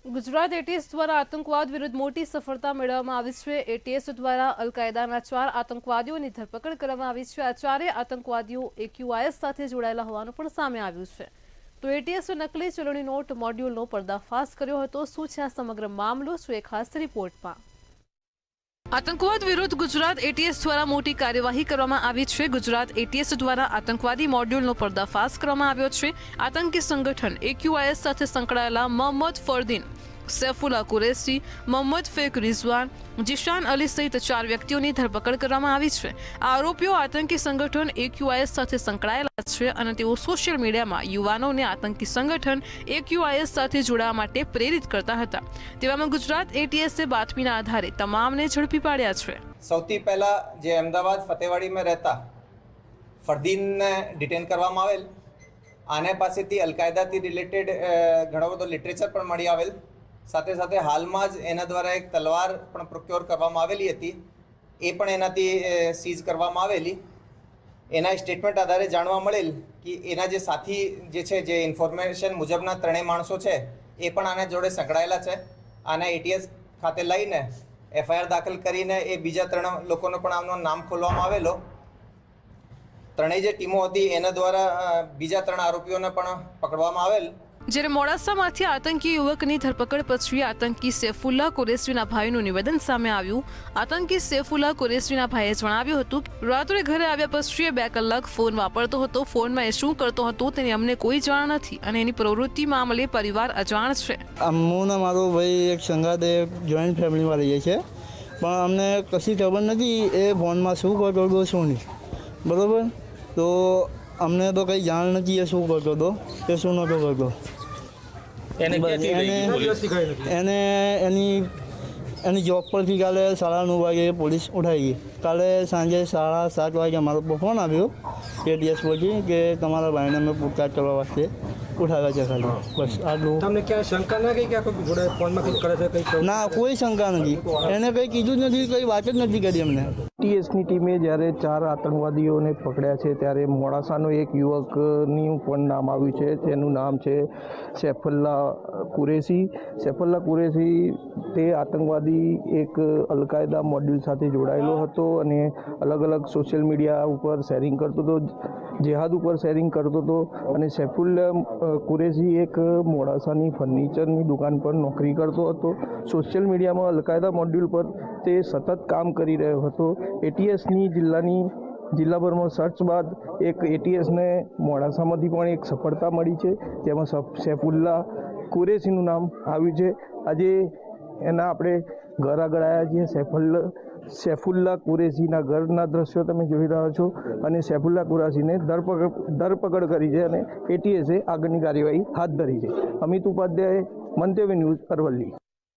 Gujarat ATS દ્વારા આતંકવાદ વિરુદ્ધ મોટી સફળતા મેળવવામાં આવી છે। એટીએસ દ્વારા અલ-કાયદાના 4 આતંકવાદીઓની ધરપકડ કરવામાં આવી છે। આ ચારેય આતંકવાદીઓ એક્યુઆઈએસ સાથે જોડાયેલા હોવાનું પણ સામે આવ્યું છે। તો એટીએસે નકલી ચલણી નોટ મોડ્યુલનો પર્દાફાશ કર્યો હતો। શું છે આ સમગ્ર મામલો? શું એક ખાસ રિપોર્ટમાં। આતંકવાદ વિરુદ્ધ ગુજરાત એટીએસ દ્વારા મોટી કાર્યવાહી કરવામાં આવી છે। ગુજરાત એટીએસ દ્વારા આતંકવાદી મોડ્યુલનો પર્દાફાશ કરવામાં આવ્યો છે। આતંકી સંગઠન એક્યુઆઈએસ સાથે સંકળાયેલા મોહમ્મદ ફરદીન, સૈફુલ્લા કુરેશી, મોહમ્મદ ફેક રિઝવાન, જીશાન અલી સહિત 4 વ્યક્તિઓની ધરપકડ કરવામાં આવી છે। આરોપીઓ આતંકી સંગઠન એક્યુઆઈએસ સાથે સંકળાયેલા છે અને તેઓ સોશિયલ મીડિયામાં યુવાનોને આતંકી સંગઠન એક્યુઆઈએસ સાથે જોડાવા માટે પ્રેરિત કરતા હતા। તેવામાં ગુજરાત એટીએસે બાતમીના આધારે તમામને ઝડપી પાડ્યા છે। સૌથી પહેલા જે અમદાવાદ ફતેવાડીમાં રહેતા ફરદીનને ડિટેન કરવામાં આવેલ। આને પાસેથી અલ-કાયદાથી રિલેટેડ ઘણો બધો લિટરેચર પણ મળી આવેલ। સાથે સાથે હાલમાં જ એના દ્વારા એક તલવાર પણ પ્રોક્યોર કરવામાં આવેલી હતી, એ પણ એનાથી સીઝ કરવામાં આવેલી। એના સ્ટેટમેન્ટ આધારે જાણવા મળેલ કે એના જે સાથી જે છે, જે ઇન્ફોર્મેશન મુજબના 3 માણસો છે, એ પણ આના જોડે સંકળાયેલા છે। આને એટીએસ ખાતે લઈને એફઆઈઆર દાખલ કરીને એ બીજા 3 લોકોનો પણ આમનો નામ ખોલવામાં આવેલો। 3 જે ટીમો હતી એના દ્વારા બીજા 3 આરોપીઓને પણ પકડવામાં આવેલ। જ્યારે મોડાસામાંથી આતંકી યુવકની ધરપકડ પછી આતંકી સૈફુલ્લા કુરેશીના ભાઈનું નિવેદન સામે આવ્યું। આતંકી સૈફુલ્લા કુરેશીના ભાઈએ જણાવ્યું હતું કે રાત્રે ઘરે આવ્યા પછી 2 કલાક ફોન વાપરતો હતો। ફોનમાં એ શું કરતો હતો તેની અમને કોઈ જાણ નથી અને એની પ્રવૃત્તિ મામલે પરિવાર અજાણ છે। હું ને મારો ભાઈ એક સંગાતે જોઈન્ટ ફેમિલીમાં રહીએ છીએ, પણ અમને કશી ખબર નથી એ ફોનમાં શું કરતો હતો શું નહીં, બરાબર। તો અમને તો કંઈ જાણ નથી એ શું કરતો હતો કે શું નહોતો કરતો। એને એની જોબ પરથી કાલે 9:30 વાગે પોલીસ ઉઠાવી ગઈ। કાલે સાંજે 7:30 વાગે અમારો ફોન આવ્યો એટીએસ પરથી કે તમારા ભાઈને અમે પૂછતાછ કરવા વાસ્તે ઉઠાવ્યા છે ખાલી, બસ આટલું। તમને ક્યાં શંકા ના ગઈ કે આ કોઈ જોડે ફોનમાં કંઈક કરે છે કંઈક? ના, કોઈ શંકા નથી, એને કંઈ કીધું જ નથી, કંઈ વાત જ નથી કરી અમને। એટીએસની ટીમે જ્યારે 4 આતંકવાદીઓને પકડ્યા છે ત્યારે મોડાસાનો એક યુવકનું પણ નામ આવ્યું છે। તેનું નામ છે સૈફુલ્લા કુરેશી। સૈફુલ્લા કુરેશી તે આતંકવાદી એક અલ-કાયદા મોડ્યુલ સાથે જોડાયેલો હતો અને અલગ અલગ સોશિયલ મીડિયા ઉપર શેરિંગ કરતો હતો, જેહાદ ઉપર શેરિંગ કરતો હતો। અને સૈફુલ્લા કુરેશી એક મોડાસાની ફર્નિચરની દુકાન પર નોકરી કરતો હતો। સોશિયલ મીડિયામાં અલ-કાયદા મોડ્યુલ પર તે સતત કામ કરી રહ્યો હતો। એટીએસની જિલ્લાભરમાં સર્ચ બાદ એક એટીએસને મોડાસામાંથી પણ એક સફળતા મળી છે, જેમાં સૈફુલ્લા કુરેશીનું નામ આવ્યું છે। આજે એના આપણે ઘર આગળ આવ્યા છીએ। સૈફુલ્લા કુરેશીના ઘરના દ્રશ્યો તમે જોઈ રહ્યા છો અને સૈફુલ્લા કુરેશીને ધરપકડ કરી છે અને એટીએસે આગળની કાર્યવાહી હાથ ધરી છે। અમિત ઉપાધ્યાય, મંતવ્ય ન્યૂઝ, અરવલ્લી।